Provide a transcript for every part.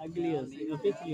अगली पिछली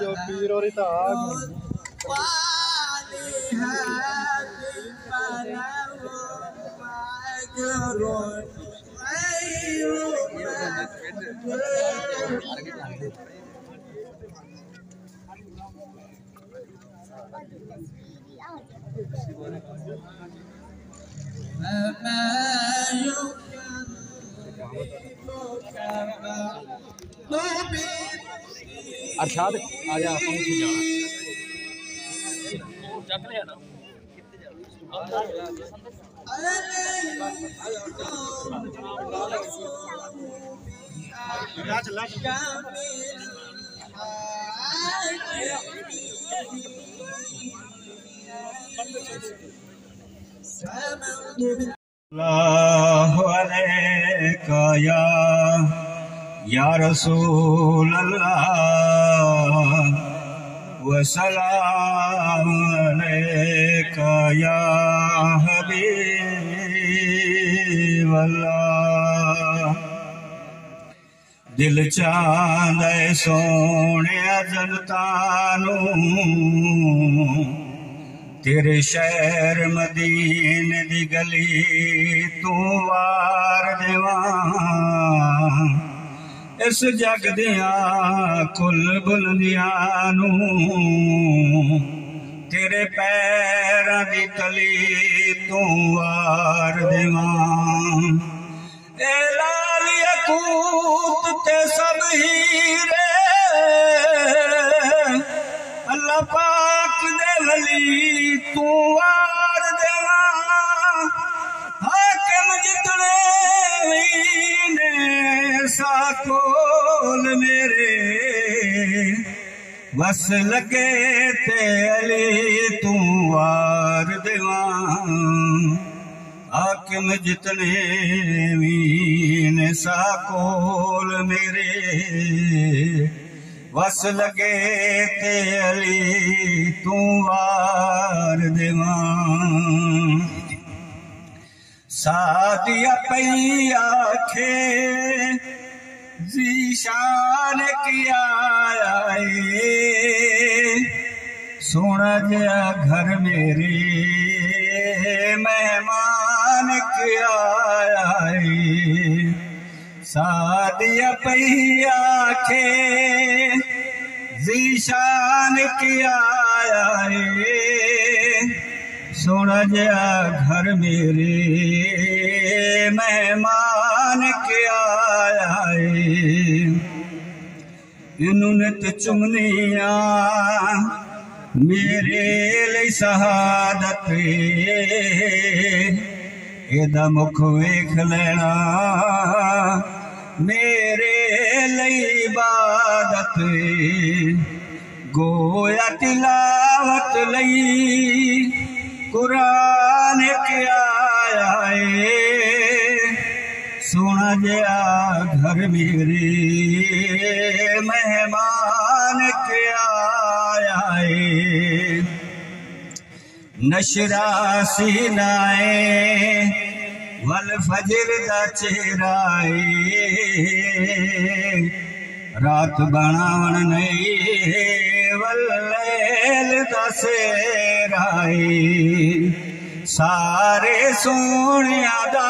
जो पीर और इताद अरशाद आ जा पहुंच जाना चक ले ना चला अल्लाहु अलैका या रसूल अल्लाह व सलाम अलैका या हबीब अल्लाह। दिल चांदे सोने जनतानू तेरे शहर मदीने दी गली तू वार देवां इस जग दिया कुल बुलंदियां नू तेरे पैरां दी तली तू वार देवां। ए लाल यकूत ते सब हीरे अल्लाह पाक दे वली तू वार देवा। हाकिम जितने ने साकोल मेरे बस लगे ते अली तू वार देवा। हाकिम जितने ने साकोल मेरे बस लगे ते अली तू वार देवां। सादिया पई आखे ज़ीशान किया सोना जया घर मेरे मेहमान किया सादिया पई आखे ज़ीशान किया सोना जया घर मेरे मेहमान किया इन्होंने तो चुमनिया मेरे लिए शहादत एदा मुख वेख लेना मेरे लिए इबादत गोया तिलावत लई कुरान के आया है सोना जया घर मेरे मेहमान के आया है नशरा सीनाए वल फजर दा चेहराए रात बनावन नहीं वल लैल दा सेराए सारे सोनिया दा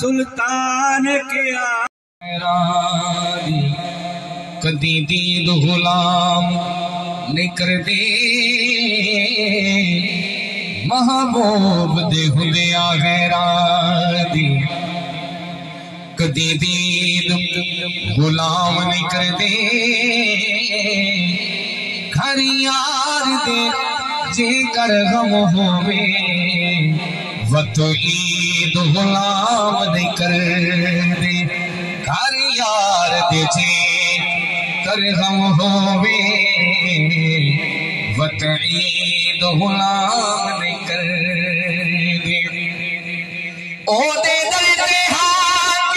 सुल्तान क्या कदी दीद गुलाम नहीं कर दे महबूब दे हुए गैरादी कदी दीद गुलाम नहीं कर दे घर यार दे जे कर गम होवे वत ईद गुलाम नहीं कर दे घर यार दे जे कर गम होवे वत ईद गुलाम नहीं कर दे ओ दे दर्द हाथ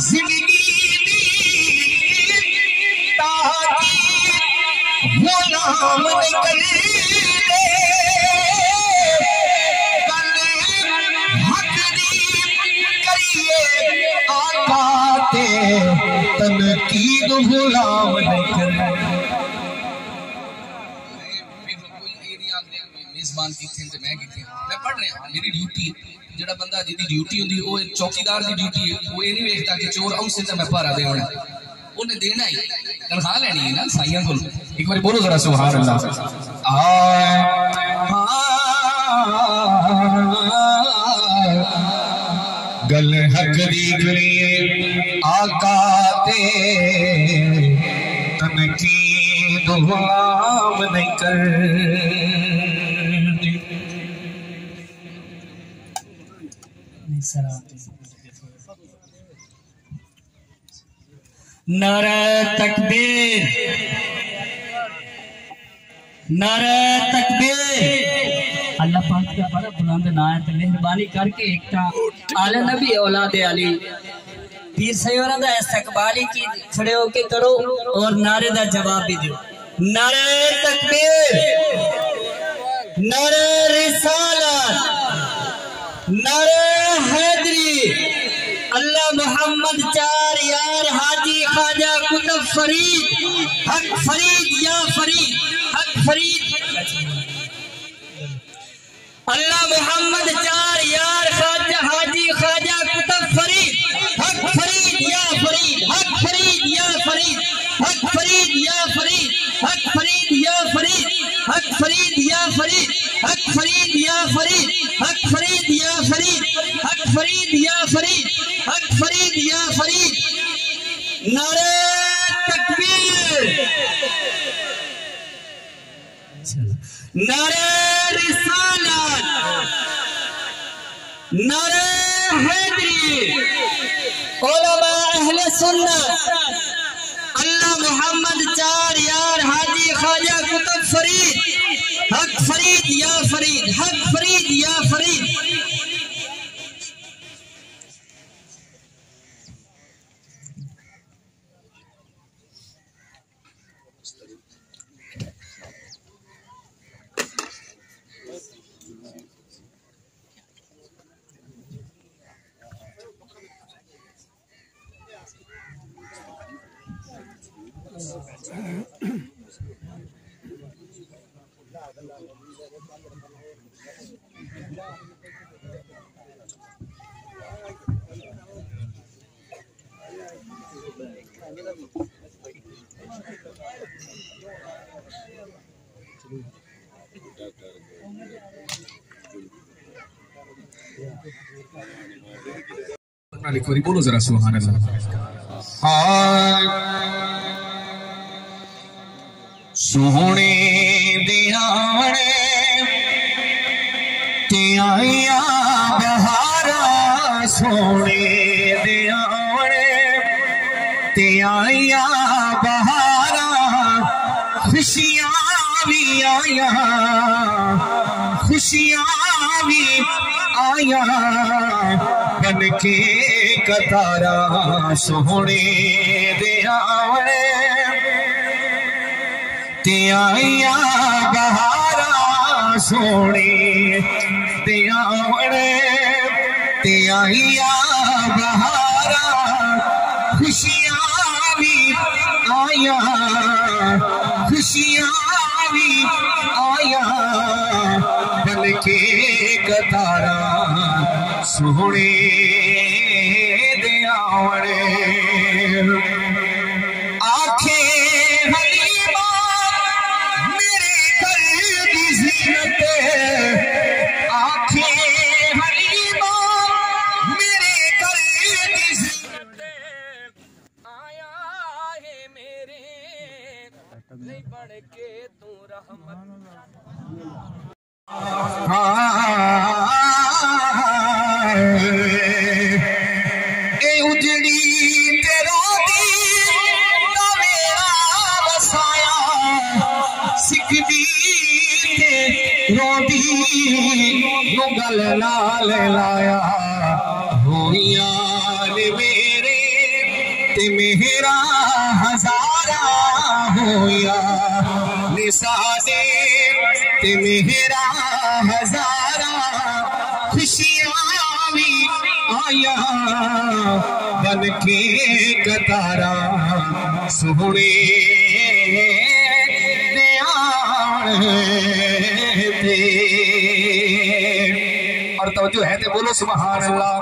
जिंदगी दी ताकि गुलाम नहीं कर दे कल हक दी करिए आका ते तनकीद गुलाम नहीं कर मेजबान किथे ते मैं किथे मैं पढ़ रहा मेरी ड्यूटी जेड़ा बंदा जिदी ड्यूटी हुंदी ओ चौकीदार दी ड्यूटी है वो ये नहीं देखता कि चोर औसे ते मैं पहरा देना ओने देना ही तनख्वाह लेनी है ना साईयां को एक बार बोलो जरा सुभान अल्लाह गल हक दी करिए आका ते तनकीद गुलाम नहीं कर नारे तकबीर नारे तकबीर अल्लाह पाक का बड़ा बुलंद नाम है मेहरबानी करके एकता आले नबी औलाद अली पीर सैयरा दा इस्तकबाली की खड़े होके करो और नारे दा जवाब भी दो नारे तकबीर नारे रिसालत नारे हैदरी अल्लाह मोहम्मद चार यार हाजी ख्वाजा कुतुब फरीद हक फरीद या फरीद हक फरीद अल्लाह मोहम्मद चार यार ख्वाजा हाजी ख्वाजा कुतुब फरीद हक फरीद या फरीद हक फरीद या फरीद हक फरीद या फरीद हक फरीद या फरीद हक फरीद या फरीद हक फरीद या फरीद हक फरीद या फरीद हक फरीद या फरीद हक फरीद या फरीद नारे तकबीर नारे रिसालत नारे हैदरी उलमा अहले सुन्नत अल्लाह मोहम्मद चार यार हाजी ख्वाजा कुतुब फरीद हक फरीद या फरीद हक फरीद या फरीद बोलो जरा सुभान अल्लाह। सोहने दियावणे ते आया बहारा सोने दियावणे ते आया बहारा खुशियां भी आया खुशियां भी आया बन के कतारा सोहने दे आवणे ते आया बहारा सोने ते आवणे ते आया बहारा खुशियां भी आया खुशियां भी आया बन के कतारा सोहने दे आवणे आखे हलीमा मेरे घर की ज़ीनत आखे हलीमा मेरे घर की ज़ीनत आया है मेरे नहीं बढ़ के तू रहमत उजड़ी तेरा दी नवेरा बसाया सिकदी ते रोदी मुगल नाल लाया होइया ने मेरे ते मेरा हजारा होया निसादे ते मेरा हजारा खुशियां भी आया बन के कतारा सोहने दे आवणे और तवज्जो है ते बोलो सुभान अल्लाह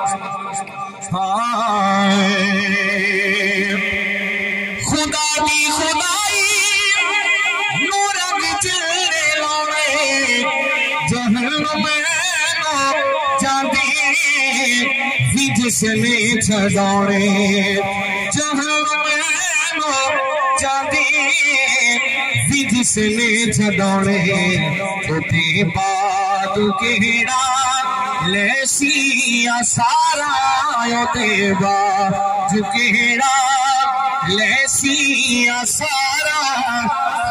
खुदा दी खुदाई नूर चेहरे लावे जहन्नुम में जांदी भी जिसने छड़ाने जहन्नुम में जांदी भी जिसने छड़ाने उते बाद केड़ा लेसिया सारा उते बाद केड़ा लेसिया सारा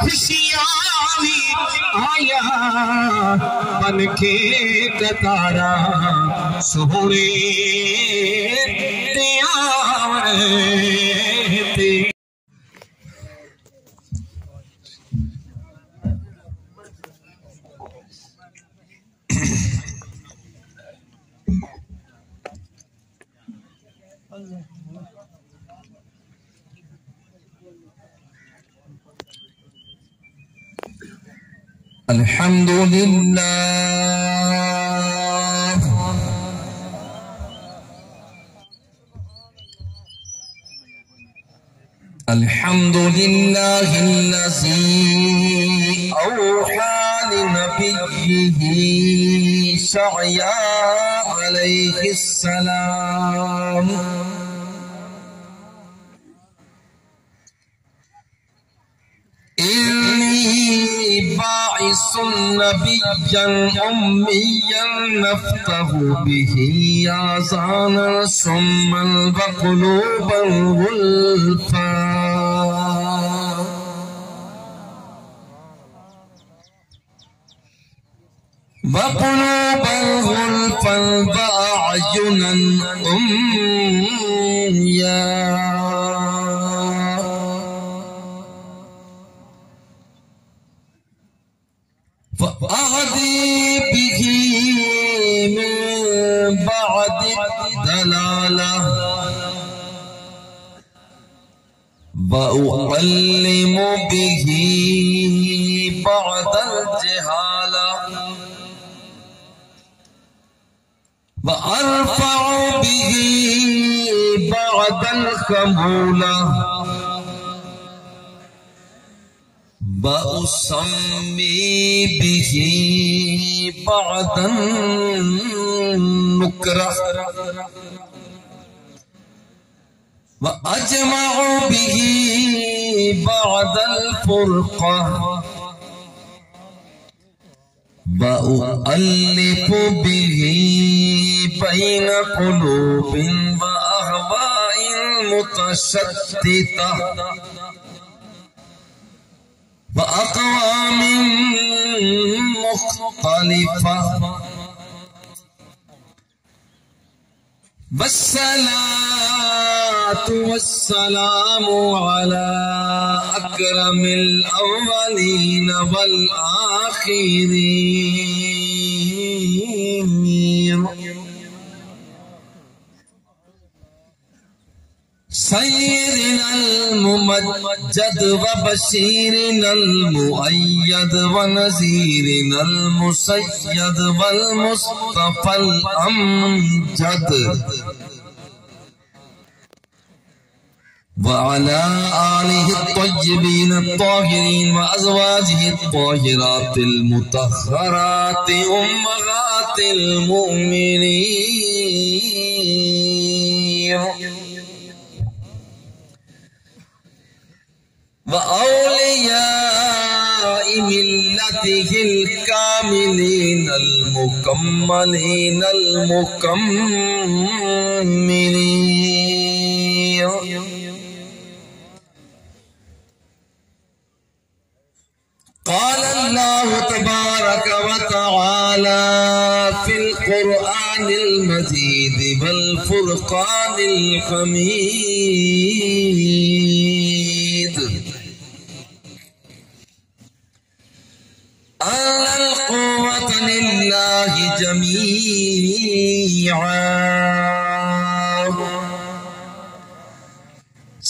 खुशियां भी आया बन के कतारा सोहने दे आवणे अल्हम्दुलिल्लाह अल्हम्दुलिल्लाहिल्लज़ी औहा लिनबिय्यिही शअया अलैहिस्सलाम नबिय्यन उम्मियन नफ्तहु बिही आज़ाना सुम्मल वक़ुलूबन गुल्फा वक़ुलूबन गुल्फन वअयुनन उम्मिया फ़अहदी बिही मिन बअदि दलाला वउअल्लिमु बिही बअदल जहाला वअरफ़अु बिही बअदल क़बूला वउसम्मी बिही बअदन नुकरा वअजमअु बिही बअदल फ़ुरक़ा वउअल्लिफ़ु बिही बैन क़ुलूबिन वअहवाइन मुतशद्दिदा व अक़वाम मुख्तलिफा वस्सलातु वस्सलामु अला अकरमिल अव्वलीन वल आखिरीन सय्यिदिनल मुमज्जद व बशीरिनल मुअय्यद व नज़ीरिनल मुसय्यद वल मुस्तफ़ल अमजद व अला आलिहि त्तय्यिबीन त्ताहिरीन व अज़वाजिहि त्ताहिरातिल मुतहहराति उम्महातिल मुमिनीन व औलियाइ मिल्लतिहिल कामिलीनल मुकम्मलीनल मुकम्मिलीन क़ाल अल्लाहु तबारक व तआला फिल क़ुरआनिल मजीद वल फ़ुरक़ानिल हमीद अल क़ुव्वत लिल्लाहि जमीअन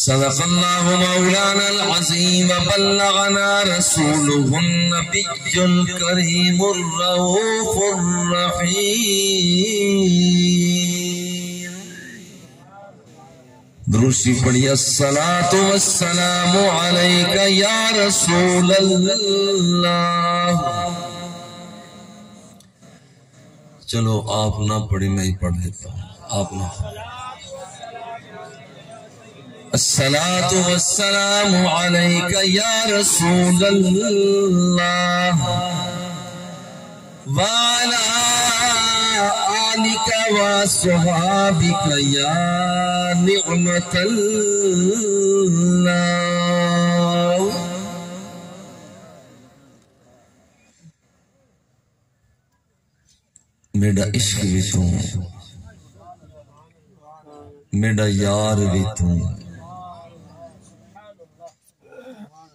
सदक़ल्लाहु मौलानल अज़ीम व बल्लगना रसूलुहुन नबियुल करीमुर रऊफ़ुर रहीम दुरूद पढ़िए अस्सलातु वस्सलामु अलैका या रसूलल्लाह। चलो आप ना पढ़ी मैं ही पढ़ लेता हूँ, आप ना। अस्सलातु वस्सलामु अलैका या रसूलल्लाह व अला आलिका व अस्हाबिका या निअमतल्लाह। मेरा इश्क भी तू, मेरा यार भी तू,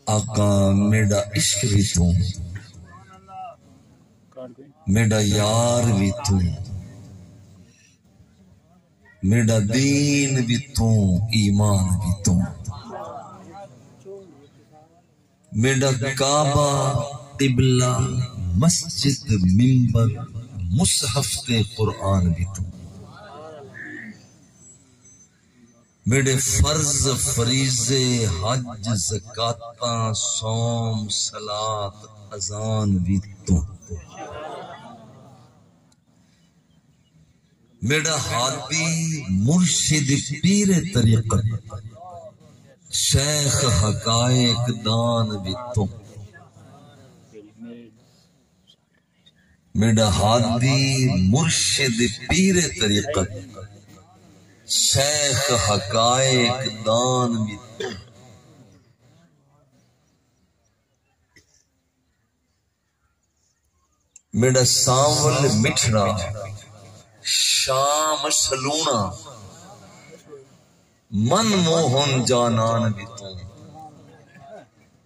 आका मेरा इश्क भी तू, मेरा यार भी तू, मेरा दीन भी तू, ईमान भी तू, मेरा काबा क़िबला मस्जिद मिंबर मुसहफ ते कुरान भी तू, मेरे फर्ज फरीजे हज ज़काता सौम सलात अजान भी तू, मेरा हादी मुर्शिद पीर तरीक़त शेख हकायक दान भी तू, मेरा हादी मुर्शिद पीर तरीक़त शेख हकायक दान भी तू, मेरा सांवल मिठड़ा शाम सलूना मन मोहन जानान भी तू,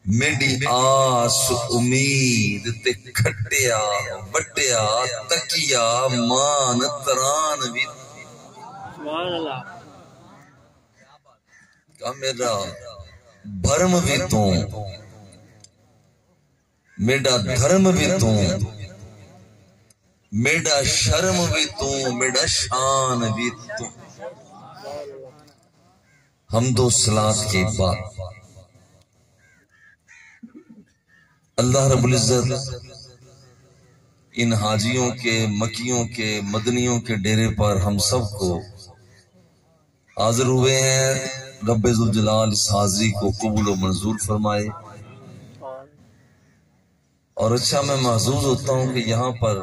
मेरी आस उम्मीद ते खटिया बटिया तकिया मान तरान भी का मेरा भरम भी तू, मेरा धर्म भी तू, मेरा शर्म भी तू, मेरा शान भी तू। हमदो सलात के बाद अल्लाह रब्बुल इज्जत इन हाजियों के, मकियों के, मदनियों के डेरे पर हम सबको हाजिर हुए हैं। रब्बे जुल जलाल इस हाजिरी को कबूल और मंजूर फरमाए। और अच्छा मैं महसूस होता हूँ कि यहाँ पर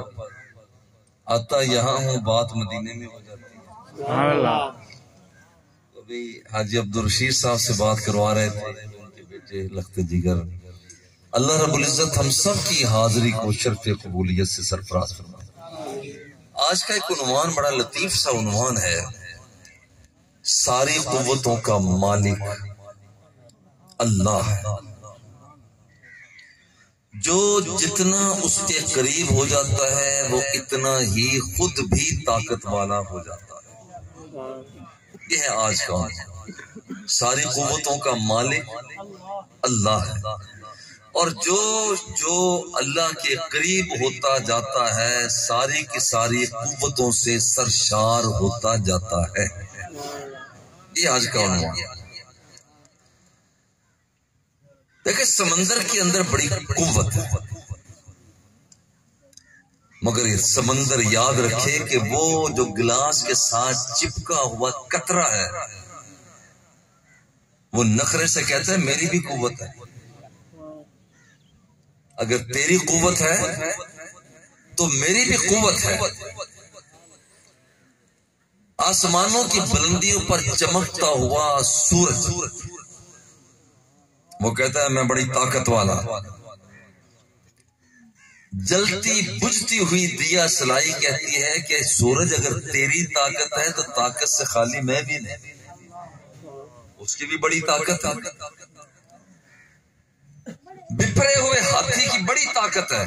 आता यहाँ हूँ, बात मदीने में हो जाती है। अब अभी हाजी अब्दुल रशीद साहब से बात करवा रहे थे, उनके बेटे लख्त जिगर। अल्लाह रब्बुल इज्जत हम सब की हाजिरी को शर्फ कबूलियत से सरफराज फरमाए। आज का एक उन्वान बड़ा लतीफ सा उन्वान है, सारी कुव्वतों का मालिक अल्लाह है, जो जितना उसके करीब हो जाता है वो इतना ही खुद भी ताकत वाला हो जाता है। यह है आज का सारी कुव्वतों का मालिक अल्लाह है, और जो अल्लाह के करीब होता जाता है सारी की सारी कुव्वतों से सरशार होता जाता है। ये आज का उन्वान। देखिए समंदर के अंदर बड़ी कुव्वत है, मगर ये समंदर याद रखे कि वो जो गिलास के साथ चिपका हुआ कतरा है वो नखरे से कहता है मेरी भी कुव्वत है। अगर तेरी कुव्वत है तो मेरी भी कुव्वत है। आसमानों की बुलंदियों पर चमकता हुआ सूरज वो कहता है मैं बड़ी ताकत वाला। जलती बुझती हुई दिया सलाई कहती है कि सूरज अगर तेरी ताकत है तो ताकत से खाली मैं भी नहीं, उसकी भी बड़ी ताकत है। बिफरे हुए हाथी की बड़ी ताकत है,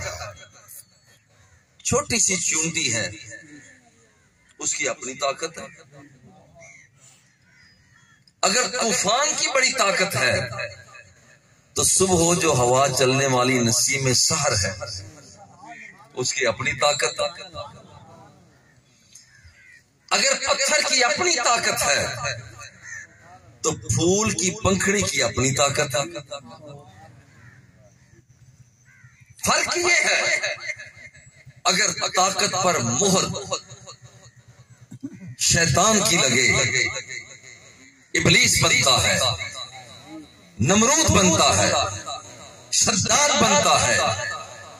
छोटी सी चूंटी है उसकी अपनी ताकत है। अगर तूफान की बड़ी ताकत है तो सुबह जो हवा चलने वाली नसीम सहर है उसकी अपनी ताकत है। अगर पत्थर की अपनी ताकत है तो फूल की पंखड़ी की अपनी ताकत है। फर्क ये है अगर ताकत पर मोहर शैतान की लगे इबलीस बनता है, नमरूद बनता है, शद्दाद बनता है,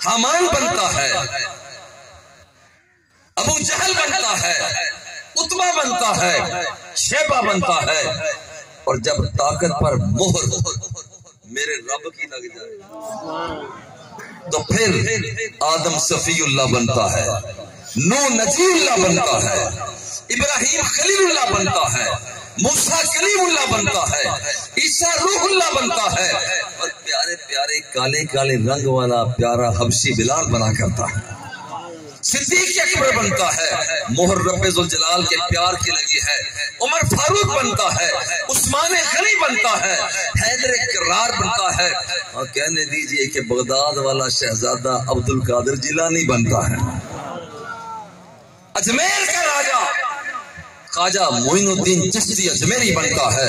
हामान बनता है, अबू जहल बनता है, उतबा बनता है, शेबा बनता है। और जब ताकत पर मोहर मेरे रब की लग जाए तो फिर आदम सफीउल्लाह बनता है, नूह नजीउल्लाह बनता है, इब्राहिम खलीलुल्लाह बनता है, मूसा कलीमुल्लाह बनता है, ईसा रूहुल्लाह बनता है, और प्यारे प्यारे काले काले रंग वाला प्यारा हबशी बिलाल बना करता है। सिद्दीक अकबर बनता है, मोहर रब्बे जुल जलाल के प्यार की लगी है। उमर फारूक बनता है, उस्मान गनी बनता है, हैदर करार बनता है, और कहने दीजिए कि बगदाद वाला शहजादा अब्दुल कादिर जिलानी बनता है। अजमेर का राजा ख्वाजा मोइनुद्दीन चिश्ती अजमेरी बनता है।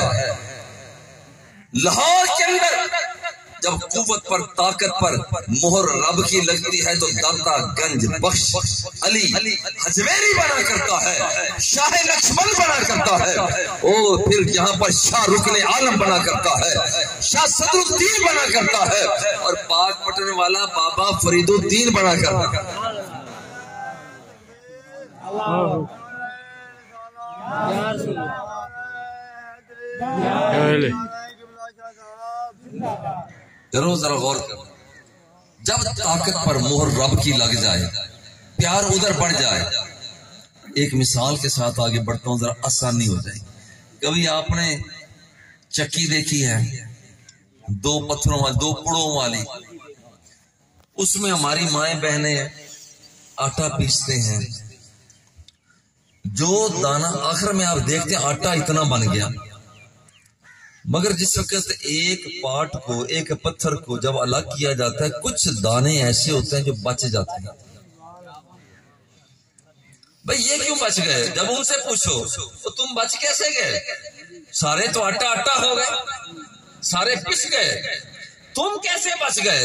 लाहौर के अंदर जब कुव्वत पर ताकत पर मोहर रब की लगती है तो दाता गंज बख्श अली अजमेरी बना करता है, शाह नक्शबंद बना करता है, और फिर यहाँ पर शाह रुकने आलम बना करता है, शाह सदरुद्दीन बना करता है, और पाक पटन वाला बाबा फरीदुद्दीन बना करता है। जरूर जरा गौर कर, जब ताकत पर मोहर रब की लग जाए प्यार उधर बढ़ जाए। एक मिसाल के साथ आगे बढ़ता हूं, जरा आसानी हो जाए। कभी आपने चक्की देखी है, दो पत्थरों वाली, दो पुड़ों वाली, उसमें हमारी माएं बहनें आटा पीसते हैं। जो दाना आखिर में आप देखते हैं आटा इतना बन गया, मगर जिस वक्त एक पार्ट को, एक पत्थर को जब अलग किया जाता है कुछ दाने ऐसे होते हैं जो बच जाते हैं। भाई ये क्यों बच गए? जब उनसे पूछो तो तुम बच कैसे गए? सारे तो आटा आटा हो गए, सारे पिस गए, तुम कैसे बच गए?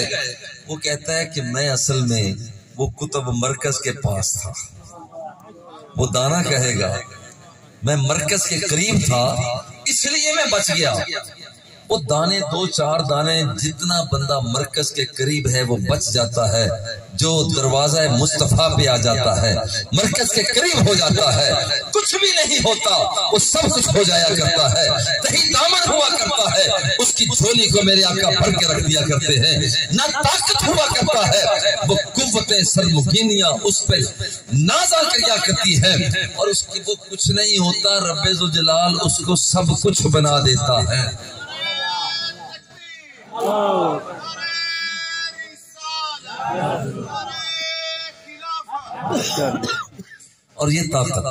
वो कहता है कि मैं असल में वो कुतुब मरकज के पास था। वो दाना कहेगा मैं मरकज के करीब था इसलिए मैं बच गया। वो दाने 2-4 दाने जितना बंदा मरकज के करीब है वो बच जाता है, जो दरवाजा मुस्तफा पे आ जाता है, मरकज के करीब हो जाता है, कुछ भी नहीं होता, वो सब कुछ हो जाया करता है, दही दामन हुआ करता है, उसकी झोली को मेरे आका भर के रख दिया करते हैं, ना ताकत हुआ करता है, वो कुव्वतें सरमुगीनियां उस पर नाजा किया करती है, और उसकी वो कुछ नहीं होता, रब्बे ज़ुल जलाल उसको सब कुछ बना देता है। और ये ताकत,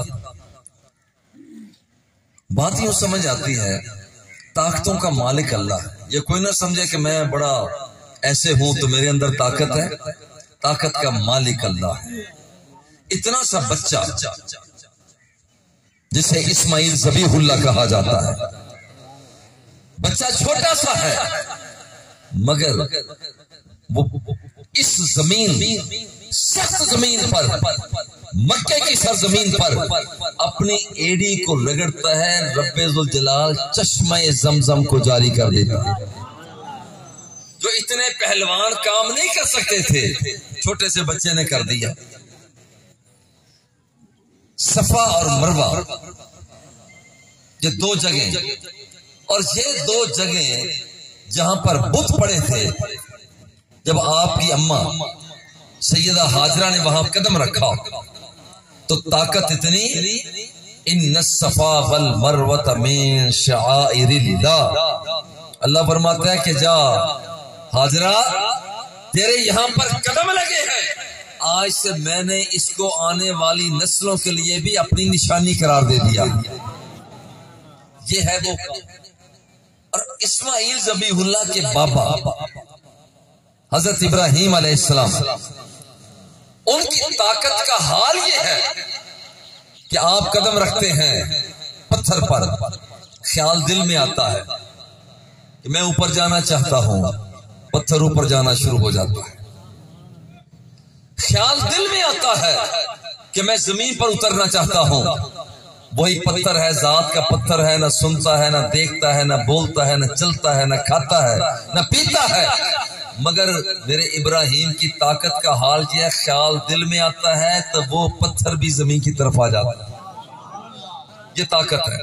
बात यूं समझ आती है, ताकतों का मालिक अल्लाह है। ये कोई ना समझे कि मैं बड़ा ऐसे हूं तो मेरे अंदर ताकत है, ताकत का मालिक अल्लाह है। इतना सा बच्चा जिसे इस्माइल ज़बीहुल्लाह कहा जाता है, बच्चा छोटा सा है, मगर वो इस जमीन, सख्त जमीन पर, मक्के की सरजमीन पर अपनी एड़ी को रगड़ता है, रब्बे ज़ुल जलाल चश्मे ज़मज़म को जारी कर देता है। जो इतने पहलवान काम नहीं कर सकते थे, छोटे से बच्चे ने कर दिया। सफा और मरवा, ये 2 जगह, और ये 2 जगह जहां पर बुत पड़े थे, जब आपकी अम्मा सैयदा हाजरा ने वहां कदम रखा तो ताकत इतनी, इन्न सफा वल मरवत मिन शआइरिल्लाह, अल्लाह फरमाता है कि जा हाजरा, तेरे यहां पर कदम लगे हैं, आज से मैंने इसको आने वाली नस्लों के लिए भी अपनी निशानी करार दे दिया। ये है वो। और इस्माइल ज़बीहुल्लाह के बाबा हजरत इब्राहीम अलैहिस्सलाम, उनकी ताकत का हाल ये है कि आप कदम रखते हैं पत्थर पर, ख्याल दिल में आता है कि मैं ऊपर जाना चाहता हूं, पत्थर ऊपर जाना शुरू हो जाता है। ख्याल दिल में आता है कि मैं जमीन पर उतरना चाहता हूं, वही पत्थर है, जात का पत्थर है, ना सुनता है, ना देखता है, ना बोलता है, ना चलता है, ना खाता है, ना पीता है, मगर मेरे इब्राहीम की ताकत का हाल यह है, ख्याल दिल में आता है तो वो पत्थर भी जमीन की तरफ आ जाता है। ये ताकत है।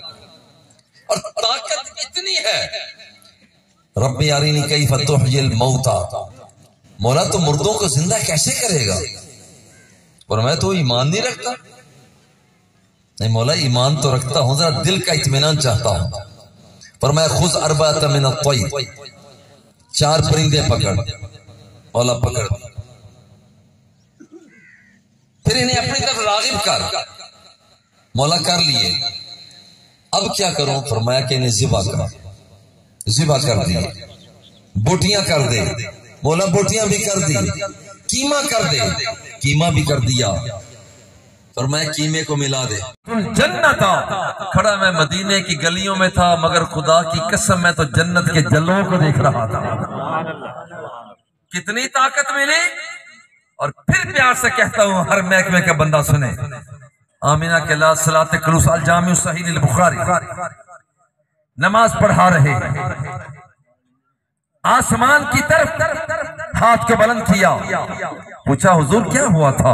और ताकत इतनी है, रब्बी अरीनी कैफ़ तुह्यिल मौता, मौला तो मुर्दों को जिंदा कैसे करेगा? और मैं तो ईमान नहीं रखता। नहीं मौला, ईमान तो रखता हूं, जरा दिल का इत्मीनान चाहता हूं। पर मैं खुद अरबात मिन अत्तय्र, 4 परिंदे पकड़, मौला पकड़, फिर इन्हें अपनी तरफ रागिब कर, मौला कर लिए। अब क्या करूं? फरमाया कि इन्हें ज़िबा कर, ज़िबा कर दिए, बोटियां कर दे, मौला बोटियां भी कर दी, कीमा कर दे, कीमा भी कर दिया, फरमाया कीमे को मिला दे। जन्नत खड़ा मैं मदीने की गलियों में था, मगर खुदा की कसम मैं तो जन्नत के जल्लों को देख रहा था। कितनी ताकत मिली। और फिर प्यार से कहता हूं, हर महकमे का बंदा सुने, आमीना के ला सलात कलूस अल जामिउ सहीह अल बुखारी, नमाज पढ़ा रहे, आसमान की तरफ हाथ को बुलंद किया, पूछा हुजूर क्या हुआ था?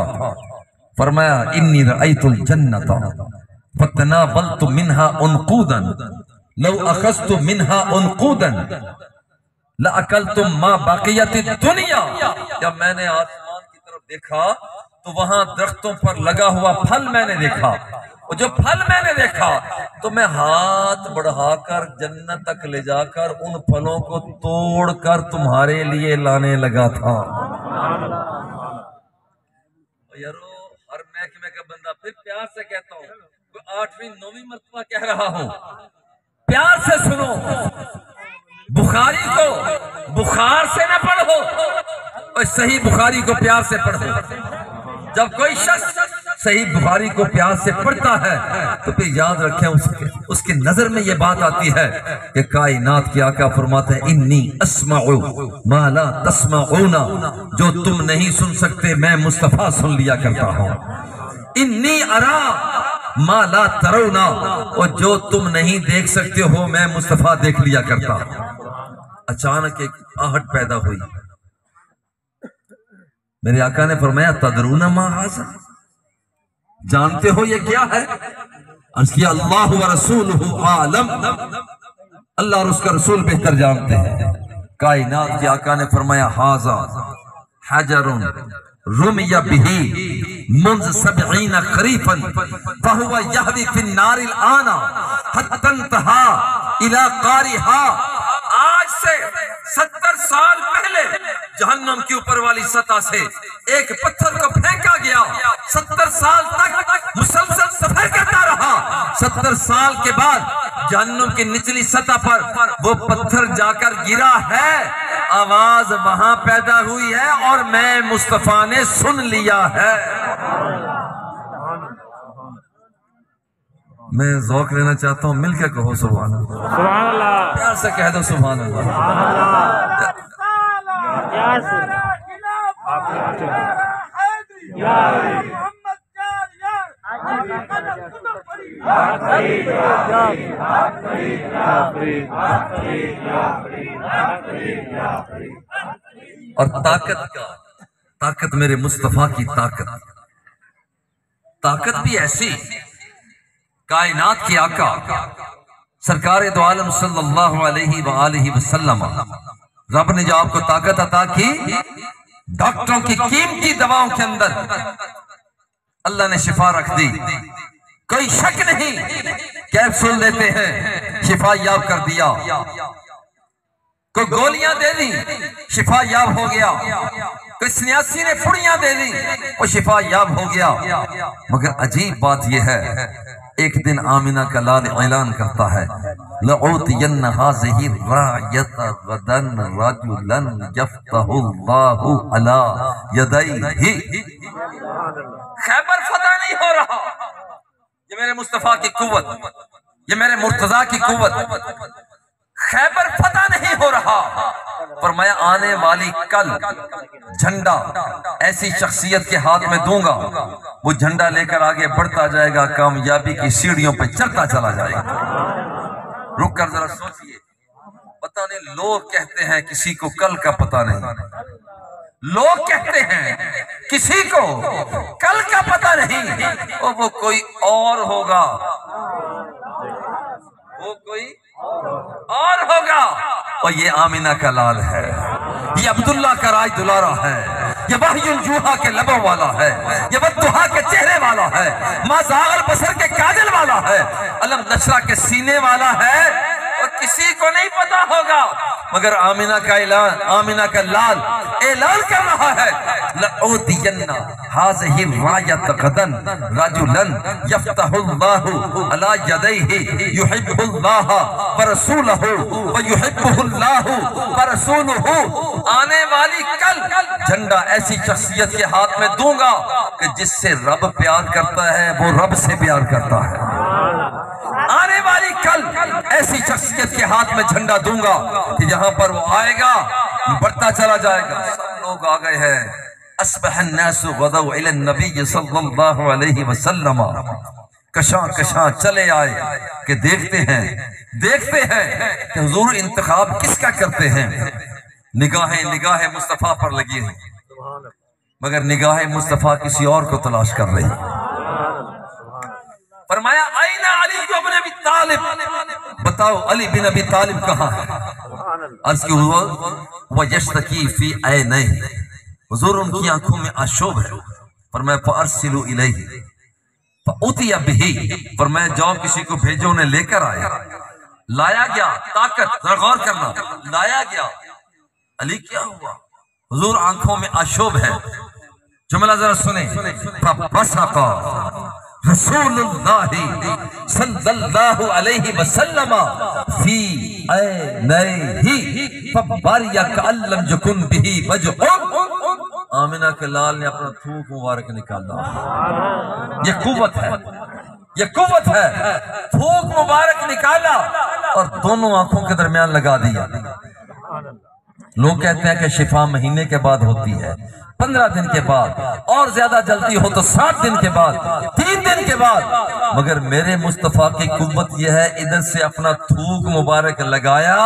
फरमाया इन्नी रअयतुल जन्नता फतनाबलतु मिन्हा उनकूदन लौ अखज़तु मिन्हा उनकूदन लअकलतु मा बक़ियतिद दुनिया। जब मैंने आसमान की तरफ देखा तो वहां दरख्तों पर लगा हुआ फल मैंने देखा, और जो फल मैंने देखा तो मैं हाथ बढ़ाकर जन्नत तक ले जाकर उन फलों को तोड़कर तुम्हारे लिए लाने लगा था। यारो, हर महकमे का बंदा, फिर प्यार से कहता हूँ, 8वीं 9वीं मर्तबा कह रहा हूँ, प्यार से सुनो। बुखारी को बुखार से न पढ़ो, और सही बुखारी को प्यार से पढ़ो। जब कोई शख्स सही बुखारी को प्यार से पढ़ता है तो फिर याद रखें, उसकी नजर में यह बात आती है कि कायनात के आका फरमाते हैं, इन्नी अस्माउ मा ला तस्माऊना, जो तुम नहीं सुन सकते मैं मुस्तफा सुन लिया करता हूं। इन्नी अरा मा ला तरौना, और जो तुम नहीं देख सकते हो मैं मुस्तफा देख लिया करता हूं। अचानक एक आहट पैदा हुई। मेरे आका ने फरमाया तदरूना मा हाज़ा, जानते हो ये क्या है? अर्ज़ किया अल्लाह व रसूलुहु आलम, अल्लाह और उसका रसूल बेहतर जानते हैं। कायनात के आका ने फरमाया हाज़ा हजरुन रुमिया बिही मुंज़ सबईन खरीफन फहुवा यहवी फिन नारिल आना हत्ता इंतहा इला कारिहा। आज से 70 साल पहले जहन्नम की ऊपर वाली सतह से एक पत्थर को फेंका गया, 70 साल तक मुसलसल सफर करता रहा। 70 साल के बाद जहन्नम की निचली सतह पर वो पत्थर जाकर गिरा है, आवाज वहां पैदा हुई है और मैं मुस्तफा ने सुन लिया है। मैं ज़ौक़ लेना चाहता हूँ, मिलकर कहो सुभान अल्लाह, सुभान अल्लाह, प्यार से कह दो सुभान अल्लाह। और ताकत मेरे मुस्तफा की ताकत भी ऐसी, कायनात की आका सरकार दो आलम सल्लल्लाहु अलैहि वसल्लम, रब ने जो आपको ताकत अता की, डॉक्टरों की कीमती दवाओं के अंदर अल्लाह ने शिफा रख दी। कोई शक नहीं, कैप्सूल देते हैं शिफा याब कर दिया, कोई गोलियां दे दी शिफा याब हो गया, कोई सन्यासी ने फुड़ियां दे दी वो शिफा याब हो गया। मगर अजीब बात यह है, एक दिन आमिना का लाल ऐलान करता है लऊतियन्न हाज़िही रायत गदन रजुलन यफ्तहुल्लाहु अला यदैहि। खैबर फतह नहीं हो रहा, ये मेरे मुस्तफा की कुव्वत, ये मेरे मुर्तजा की कुव्वत, खैबर फतह नहीं हो रहा। पर मैं आने वाली कल झंडा ऐसी शख्सियत के हाथ में दूंगा, वो झंडा लेकर आगे बढ़ता जाएगा, कामयाबी की सीढ़ियों पे चढ़ता चला जाएगा। रुक कर जरा सोचिए, पता नहीं, लोग कहते हैं किसी को कल का पता नहीं, लोग कहते हैं किसी को कल का पता नहीं, वो कोई और होगा, वो कोई और होगा। और ये आमिना का लाल है, ये अब्दुल्ला का राज दुलारा है, ये वहीयुल जूहा के लबों वाला है, ये वद्दुहा के चेहरे वाला है, माज़ागल बसर के काजल वाला है, अलम नशरा के सीने वाला है, और किसी को नहीं पता होगा। मगर आमिना का ऐलान, आमिना का लाल ऐलान कर रहा है लऊतियन्ना हाज़िही रायत गदन रजुलन यफ्तहुल्लाहु अला यदैहि युहिब्बुल्लाह व रसूलहु व युहिब्बुहुल्लाहु व रसूलुहु। आने वाली कल झंडा ऐसी शख्सियत के हाथ में दूंगा कि जिससे रब प्यार करता है वो रब से प्यार करता है। आने वाली कल ऐसी शख्सियत के हाथ में झंडा दूंगा कि जहां पर वो आएगा बढ़ता चला जाएगा। सब लोग आ गए हैं, अस्बहन नासु गदव इला नबी सल्लल्लाहु अलैहि वसल्लम, कशां कशां चले आए कि देखते हैं कि हुजूर इंतखाब किसका करते हैं। निगाहें मुस्तफा पर लगी हैं, मगर निगाहें मुस्तफा किसी और को तलाश कर रही है। फरमाया आईना अली इब्न अबी तालिब, बताओ अली बिन अबी तालिब कहाँ है? अर्ज़ की हुआ यश्तकी फी ऐनैहि, हुजूर उनकी आंखों में आशोब है। फरमाया फअरसिलू इलैहि फउतिया बिही, फरमाया जाओ किसी को भेजो, उन्हें लेकर आया। लाया गया, ताकत, गौर करना, लाया गया। अली क्या हुआ? हुजूर आंखों में आशोब है। जुमला जरा सुने, फबसका रसूलुल्लाह सल्लल्लाहु अलैहि वसल्लम फी ऐनैहि फबारिया कअल्लम यकुन बिही वजहुन। आमिना के लाल ने अपना थूक मुबारक निकाला। ये कुव्वत है, ये कुव्वत है। थूक मुबारक निकाला और दोनों आंखों के दरमियान लगा दिया। लोग कहते हैं कि शिफा महीने के बाद होती है, 15 दिन के बाद, और ज्यादा जल्दी हो तो 7 दिन के बाद, 3 दिन के बाद। मगर मेरे मुस्तफा की कुव्वत यह है, इधर से अपना थूक मुबारक लगाया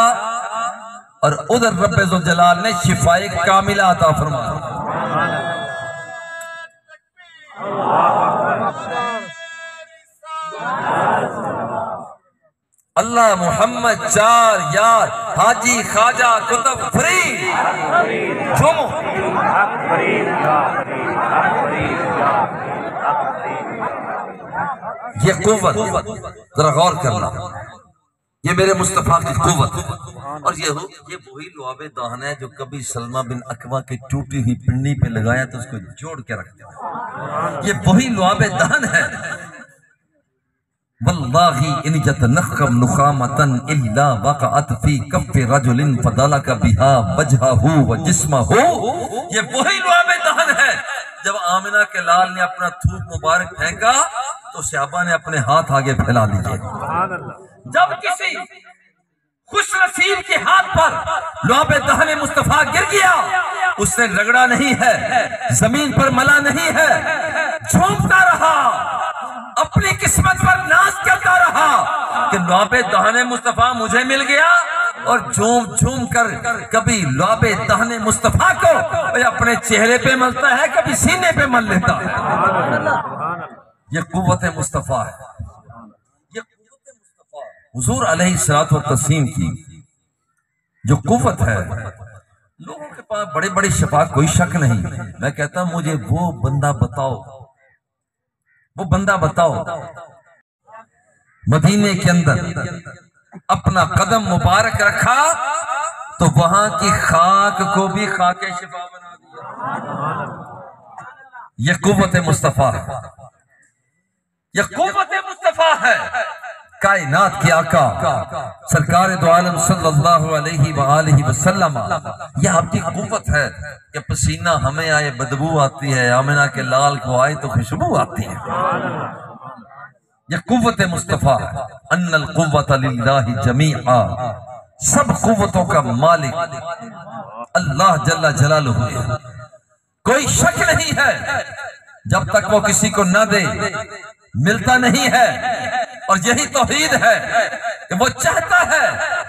और उधर रब्बे ज़ुल जलाल ने शिफाए कामिला अता फरमाया। अल्लाह मोहम्मद चार यार हाजी ख्वाजा कुतुब फरीद झूमो। ये कुव्वत जरा गौर करना, ये मेरे मुस्तफा की कुव्वत। और ये वही लुआबे दाहन है जो कभी सलमा बिन अकवा की टूटी हुई पिंडी पे लगाया तो उसको जोड़ के रख दिया। ये वही लुआबे दाहन है। वल्लाही इन जतनखम नुखामतन इल्ला वक़अत फी कफ़्फ़ि रजुलिन फदलक बिहा वजहहु व जिस्महु। ये वही लुआबे दाहन है जब आमिना के लाल ने अपना थूक मुबारक फेंका तो सहाबा ने अपने हाथ आगे फैला लिए। जब किसी खुश नसीब के हाथ पर लुआबे दाहन मुस्तफा गिर गया, उसने रगड़ा नहीं है, जमीन पर मला नहीं है, झूमता रहा, अपनी किस्मत पर नाज करता रहा कि लुआबे दाहन मुस्तफा मुझे मिल गया। और झूम झूम कर कभी लुआबे दाहन मुस्तफा को अपने चेहरे पे मलता है, कभी सीने पे मल लेता है। ये कुव्वत मुस्तफा है, ये कुव्वत मुस्तफा हुजूर अलैहिस्सलातु वस्सलाम की जो कुव्वत है। लोगों के पास बड़े बड़े शफा, कोई शक नहीं। मैं कहता हूं मुझे वो बंदा बताओ, वो बंदा बताओ मदीने के अंदर अपना कदम मुबारक रखा तो वहां की खाक को भी खाके शिफा बना दिया। ये कुव्वत मुस्तफा है, ये कुव्वत मुस्तफा है। कायनात के आका सरकार दो आलम सल्लल्लाहु अलैहि वआलिहि वसल्लम, ये आपकी कुव्वत है कि पसीना हमें आए बदबू आती है, आमिना के लाल को आए तो खुशबू आती है। ये कुव्वत मुस्तफा है। अन्नल कुव्वत लिल्लाहि जमीआ, सब कुव्वतों का मालिक अल्लाह जल्ला जलालुहु है। कोई शक नहीं है जब तक वो किसी को न दे मिलता नहीं है। और यही तौहीद है कि वो चाहता है,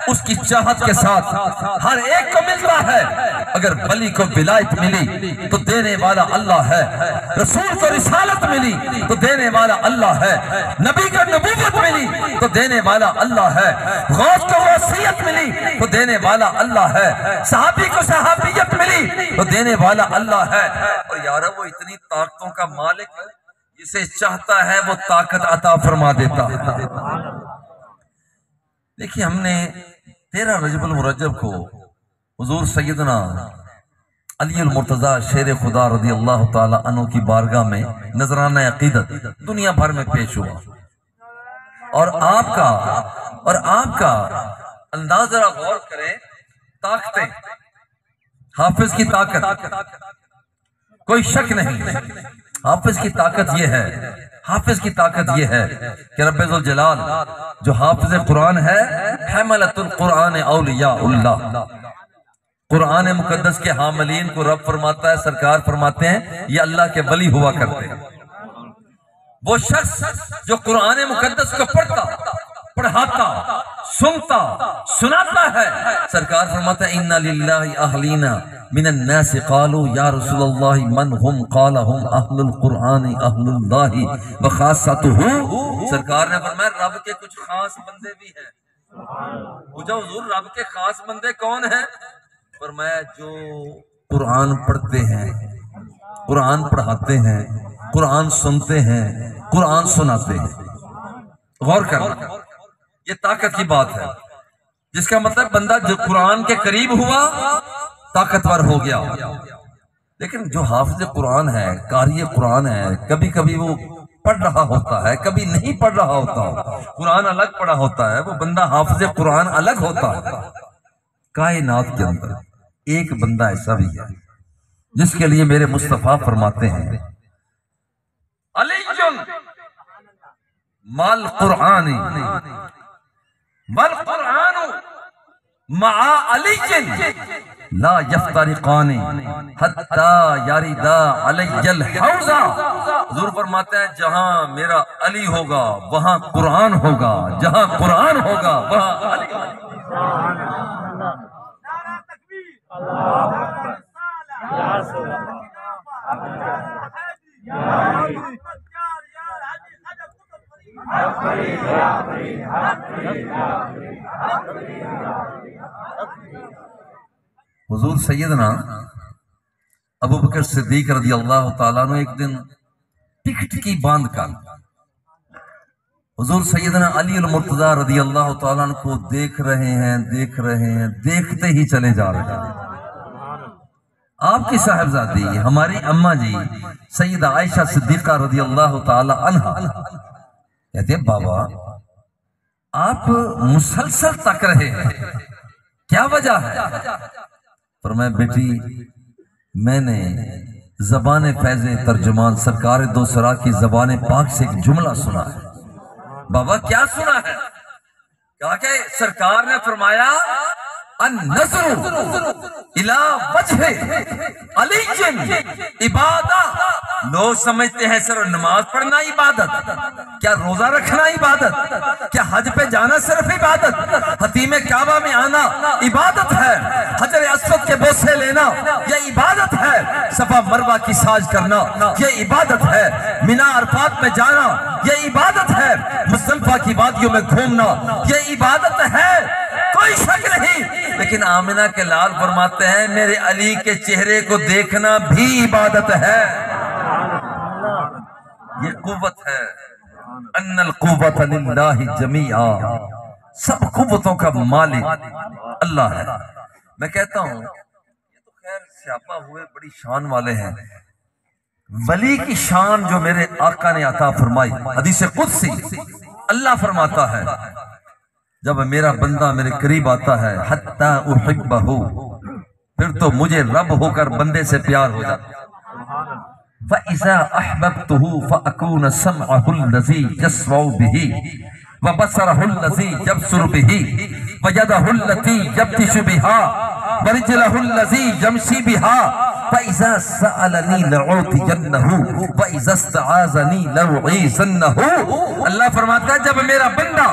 उसकी चाहत के साथ हर एक को मिलता है। अगर वली को विलायत मिली तो देने वाला अल्लाह है, रसूल को रिसालत मिली तो देने वाला अल्लाह है, नबी को नबूवत मिली तो देने वाला अल्लाह है, गौस को वसीयत मिली तो देने वाला अल्लाह है, सहाबी को सहाबियत मिली तो देने वाला अल्लाह है। और यार वो इतनी ताकतों का मालिक है, जिसे चाहता है वो ताकत अता फरमा देता है। देखिए हमने 13 रजबुल मुरज्जब को हुजूर सैयदना अली अल मुर्तजा शेर खुदा रज़ी अल्लाह ताला अन्हु की बारगाह में नजराना अकीदत दुनिया भर में पेश हुआ। और आपका अंदाज जरा गौर करें, ताकतें, हाफिज की ताकत, कोई शक नहीं। हाफिज की ताकत यह है, हाफिज की ताकत यह है कि रब्बे ज़ुल जलाल जो हाफिज कुरान है, हमलतुल कुरान औलियाउल्लाह, कुरान मुकद्दस के हामिलीन को रब फरमाता है, सरकार फरमाते हैं ये अल्लाह के वली हुआ करते हैं। वो शख्स जो कुरान मुकद्दस को पढ़ता, पढ़ाता, सुनता, सुनाता है, सरकार फरमाता है इन्ना लिल्लाहि अहलीना मिनन नास क़ालू या रसूलल्लाह मन हुम क़ाला हुम अहलुल कुरान अहलुल्लाहि व खासतुहु। सरकार ने फरमाया रब के कुछ खास बंदे भी हैं। पूछा हुजूर रब के खास बंदे कौन हैं? फरमाया जो कुरान पढ़ते हैं, कुरान पढ़ाते हैं, कुरान सुनते हैं, कुरान सुनाते हैं। गौर करना, ये ताकत की बात है, जिसका मतलब बंदा जो कुरान के करीब हुआ ताकतवर हो गया। लेकिन जो हाफिज कुरान है, कारी कुरान है, कभी कभी वो पढ़ रहा होता है, कभी नहीं पढ़ रहा होता, कुरान अलग पढ़ा होता है, वो बंदा हाफिज कुरान अलग होता है। कायनात के अंदर एक बंदा ऐसा भी है जिसके लिए मेरे मुस्तफा फरमाते हैं अलीजुन माल कुरानी वल कुरानु मआ अलीजिन ला यफ्तरिकानी हत्ता यारिदा अलैयल हौजा। हुजूर फरमाते हैं जहां मेरा अली होगा वहां कुरान होगा, जहां कुरान होगा वहां अली। हुजूर सैयदना अबू बकर सिद्दीक रज़ी अल्लाह ताला ने एक दिन टिकट की बांध कर हुजूर सैयदना अली अल मुर्तजा रज़ी अल्लाह ताला को देख रहे हैं, देखते ही चले जा रहे हैं। आपकी साहिबजादी हमारी अम्मा जी सैयदा आयशा सिद्दीका रज़ी अल्लाह ताला अन्हा कहते हैं, बाबा आप मुसलसल तक रहे हैं, क्या वजह है? पर मैं बेटी, मैंने ज़बान फैज़े तर्जुमान सरकार दो सरा की ज़बान पाक से एक जुमला सुना है। बाबा क्या सुना है? कहा कि सरकार ने फरमाया अन्नज़्रु इला वजहे अलीय्यिन इबादत। लोग समझते हैं सिर्फ नमाज पढ़ना इबादत, क्या रोजा रखना इबादत, क्या हज पे जाना सिर्फ इबादत, हतीमे काबा में आना इबादत है, हजर अस्वद के बोसे लेना ये इबादत है, सफा मरवा की साज करना ये इबादत है, मिना अरफात में जाना ये इबादत है, मुज़दलिफा की वादियों में घूमना ये इबादत है, कोई शक नहीं। लेकिन आमिना के लाल फरमाते हैं, मेरे अली के चेहरे को देखना भी इबादत है। ये कुव्वत है, अन्नल कुव्वत लिल्लाहि जमीआ, सब कुव्वतों का मालिक अल्लाह है। मैं कहता हूं ये तो खैर स्यापा हुए बड़ी शान वाले हैं, वली की शान जो मेरे आका ने अता फरमाई, हदीस कुदसी अल्लाह फरमाता है, जब मेरा बंदा मेरे करीब आता है हत्ता उहिब्बहु, फिर तो मुझे रब होकर बंदे से प्यार हो जाता है। फ़इज़ा अहबब्तुहु फ़अकून समअहुल लज़ी यस्मउ बिही व बसरहुल लज़ी यबसुरु बिही व यदहुल लती यब्तिशु बिहा व रिजलहुल लज़ी यमशी बिहा फ़इज़ा सअलनी लउतियन्नहु व इज़ा इस्तआज़नी लउईज़न्नहु। अल्लाह फरमाता है, जब मेरा बंदा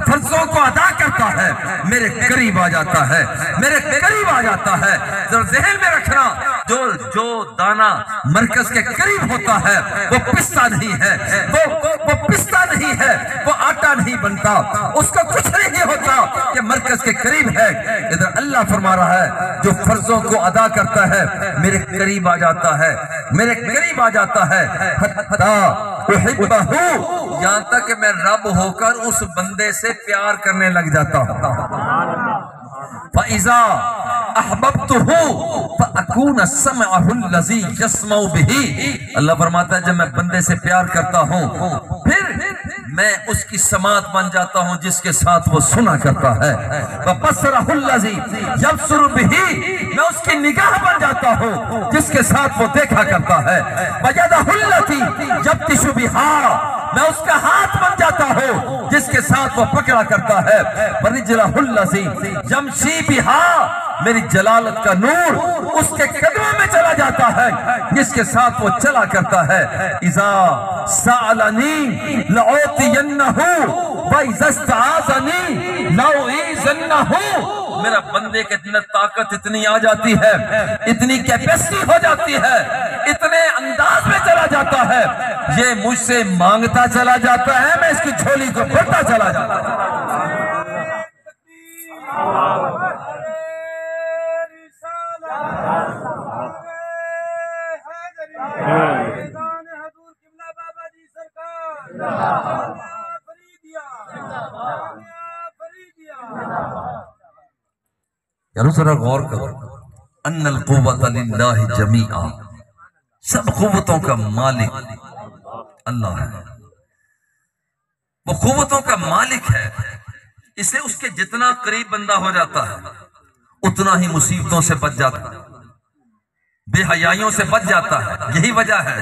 फर्जों को अदा करता है मेरे करीब आ जाता है, मेरे करीब आ जाता है। जरा ज़हन में रखना, जो दाना मरकज के करीब होता है वो पिसता नहीं है, वो पिसता नहीं है, वो आटा नहीं बनता, उसका कुछ नहीं होता कि मरकज के करीब है। इधर अल्लाह फरमा रहा है, जो फर्जों को अदा करता है मेरे करीब आ जाता है, मेरे करीब आ जाता है, हत्ता उहिब्बहु, यहां तक कि मैं रब होकर उस बंदे से प्यार करने लग जाता हूं। फ़इज़ा अहबब्तुहु फ़अकून समअहुल लज़ी यस्मउ बिही। अल्लाह फरमाता है, जब मैं बंदे से प्यार करता हूं फिर मैं उसकी समात बन जाता हूं जिसके साथ वो सुना करता है। व बसरहुल लज़ी यबसुरु बिही, मैं उसकी निगाह बन जाता हूं जिसके साथ वो देखा करता है। व यदहुल लती यब्तिशु बिहा, मैं उसका हाथ बन जाता हूं जिसके साथ वो पकड़ा करता है। व रिजलहुल लज़ी यमशी बिहा, मेरी जलालत का नूर उसके कदमों में चला जाता है जिसके साथ वो चला करता है। इज़ा सअलनी लउतियन्नहु व इज़ा इस्तआज़नी लउईज़न्नहु। मेरा बंदे के अंदर ताकत इतनी आ जाती है, इतनी कैपेसिटी हो जाती है, इतने अंदाज में चला जाता है, ये मुझसे मांगता चला जाता है, मैं इसकी झोली को भरता चला जाता हूं। जरा गौर करो, अन्नल कुव्वत लिल्लाहि जमीआ, सब कुव्वतों का मालिक अल्लाह है, वो कुव्वतों का मालिक है। इससे उसके जितना करीब बंदा हो जाता है उतना ही मुसीबतों से बच जाता है, बेहयाइयों से बच जाता है। यही वजह है,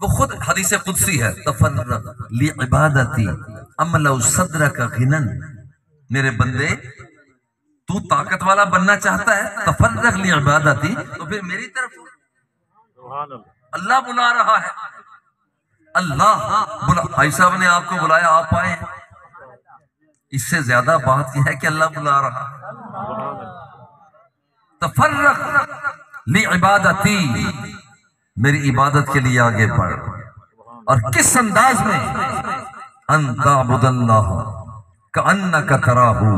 वो खुद हदीस कुदसी है, तफर्रग ली इबादती अमलउ सदरक गिनन। मेरे बंदे, तू ताकत वाला बनना चाहता है, तफर्रग ली इबादती, तो फिर मेरी तरफ अल्लाह बुला रहा है। अल्लाह बुला, भाई साहब ने आपको बुलाया, आप आए, इससे ज्यादा बात यह है कि अल्लाह बुला रहा है। तफर्रग ली इबादती, मेरी इबादत के लिए आगे बढ़। और किस अंदाज में? अन ताबुदल्लाह कअन्नका तराहू,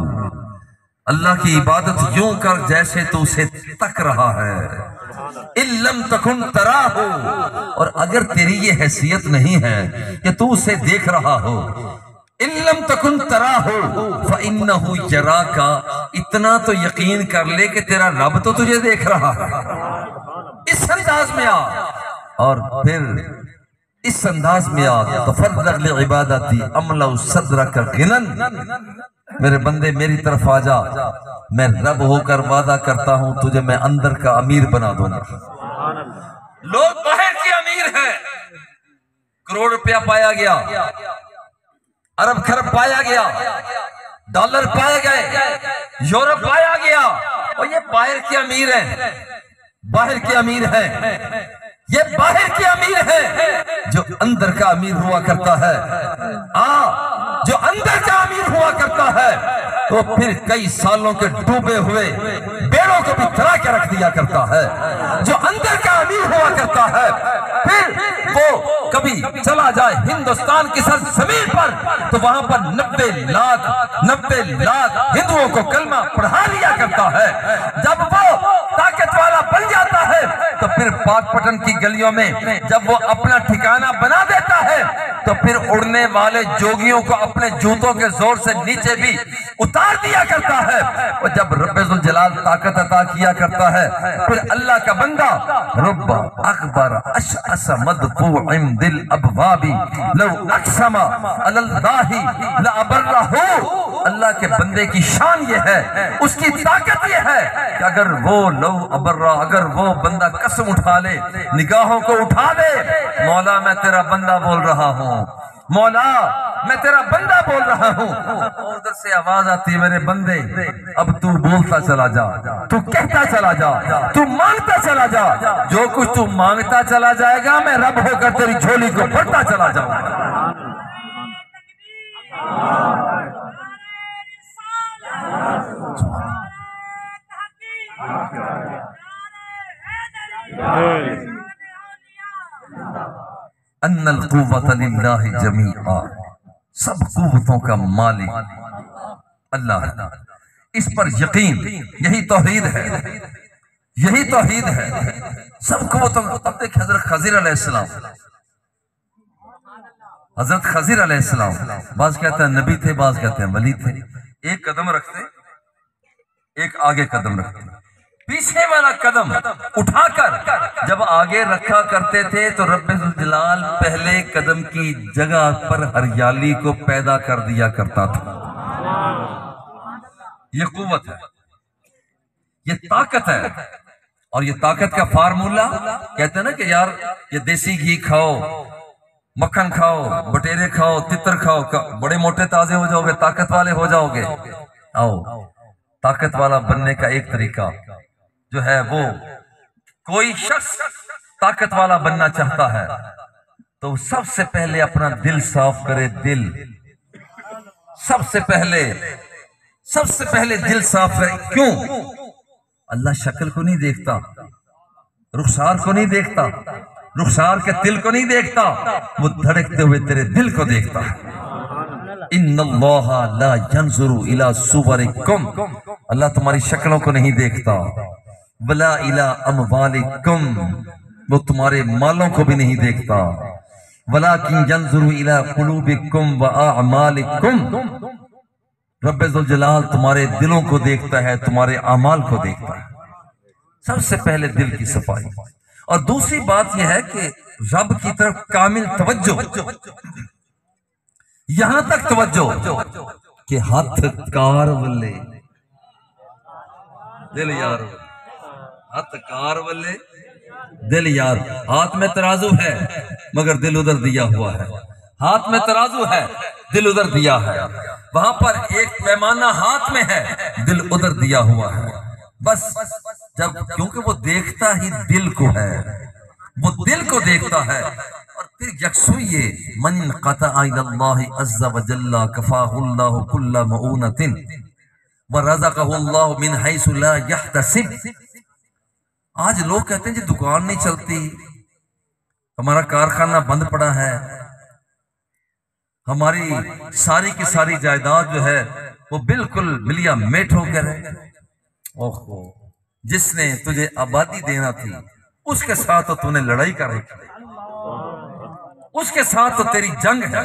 अल्लाह की इबादत यूं कर जैसे तू उसे तक रहा है। इल्लम तकुन तरा हो, और अगर तेरी ये हैसियत नहीं है कि तू उसे देख रहा हो, इल्लम तकुन तरा हो फइन्नहु यराका, इतना तो यकीन कर ले कि तेरा रब तो तुझे देख रहा है। इस अंदाज में आ, और फिर इस अंदाज में आ, तो फर्ज़ ले इबादती अमला सदरक गिनन, मेरे बंदे मेरी तरफ आ जा, मैं रब होकर वादा करता हूं तुझे मैं अंदर का अमीर बना दूंगा। लोग बाहर के अमीर हैं, करोड़ रुपया पाया गया, अरब खरब पाया गया, डॉलर पाए गए, यूरोप पाया गया, और ये बाहर के अमीर हैं, बाहर के अमीर हैं, ये बाहर के अमीर हैं। जो अंदर का अमीर हुआ करता है, जो अंदर का अमीर हुआ करता है, तो फिर कई सालों के डूबे हुए बेड़ों को भी तरा के रख दिया करता है। जो अंदर का अमीर हुआ करता है, फिर वो कभी चला जाए हिंदुस्तान की सरजमीन पर, तो वहां पर 90 लाख हिंदुओं को कलमा पढ़ा लिया करता है। जब वो ताकत वाला बन जाता है, तो फिर पाकपटन की गलियों में जब वो अपना ठिकाना बना देता है, तो फिर उड़ने वाले जोगियों को अपने जूतों के जोर से नीचे भी उतार दिया करता है। और जब रब्बुल जलाल ताकत अता किया करता है, फिर अल्लाह का बंदा रब्बा अकबर अशअस मदफूइम दिल अबवाबी लौ अक़समा अलल्लाहि लअबरहु, अल्लाह के बंदे की शान ये है, उसकी ताकत ये है कि अगर वो लौ अबर्रा, अगर वो बंदा कसम उठा ले, निगाहों को उठा दे, मौला मैं तेरा बंदा बोल रहा हूँ, मौला मैं तेरा बंदा बोल रहा हूँ, उधर से आवाज आती है, मेरे बंदे अब तू बोलता चला जा, तू कहता चला जा, तू मांगता चला जा, जो कुछ तू मांगता चला जाएगा मैं रब होकर तेरी झोली को भरता चला जाऊंगा। अन्नल कुव्वत लिल्लाहि जमीआ, सब कुव्वतों का मालिक अल्लाह है। इस पर यकीन, यही तौहीद है, यही तौहीद है। सब कुव्वतों, अब देखिए हजरत खजीर अलैहिस्सलाम, हजरत खजीर अलैहिस्सलाम, बाज कहते हैं नबी थे, बाज कहते हैं वली थे। एक कदम रखते, एक आगे कदम रखते, पीछे वाला कदम उठाकर जब आगे रखा करते थे, तो रब्बुल जलाल पहले कदम की जगह पर हरियाली को पैदा कर दिया करता था। ये कुव्वत है, ये ताकत है। और ये ताकत का फार्मूला कहते हैं ना कि यार ये देसी घी खाओ, मक्खन खाओ, बटेरे खाओ, तितर खाओ, बड़े मोटे ताजे हो जाओगे, ताकत वाले हो जाओगे। आओ, ताकत वाला बनने का एक तरीका जो है, वो कोई शख्स ताकत वाला बनना चाहता है तो सबसे पहले अपना दिल साफ करे। दिल सबसे पहले दिल साफ करे। क्यों? अल्लाह शक्ल को नहीं देखता, रुखसार को नहीं देखता, रुखसार के दिल को नहीं देखता, वो धड़कते हुए तेरे दिल को देखता है। इन्नल्लाहा ला यंजुरु इला सुवरिकुम, अल्लाह तुम्हारी शक्लों को नहीं देखता, वला इला अमवालिकुम, वो तुम्हारे मालों को भी नहीं देखता, वलाकिन यंजुरु इला कुलूबिकुम व अअमालिकुम, रब्बुल जलाल तुम्हारे दिलों को देखता है, तुम्हारे अमाल को देखता है। सबसे पहले दिल की सफाई। और दूसरी बात यह है कि रब की तरफ कामिल तवज्जो, यहां तक तवज्जो कि हाथ कार वल्ले दिल यार, हाथ कार वल्ले दिल यार। हाथ में तराजू है मगर दिल उधर दिया हुआ है, हाथ में तराजू है, दिल उधर दिया है। वहां पर एक पैमाना हाथ में है, दिल उधर दिया हुआ है। बस जब, क्योंकि वो देखता ही दिल को है, वो दिल को देखता है। और फिर यकसुये मन क़ता इलल्लाहि अज़्ज़ा व जल्ला कफ़ाहुल्लाहु कुल्ला मऊनतिन व रज़क़हुल्लाहु मिन हैसु ला यहतसिब। आज लोग कहते हैं जी दुकान नहीं चलती, हमारा कारखाना बंद पड़ा है, हमारी सारी की सारी जायदाद जो है वो बिल्कुल मिलिया मेट होकर है। ओहो, जिसने तुझे आबादी देना थी उसके साथ तो तूने लड़ाई कर रखी, उसके साथ तो तेरी जंग है।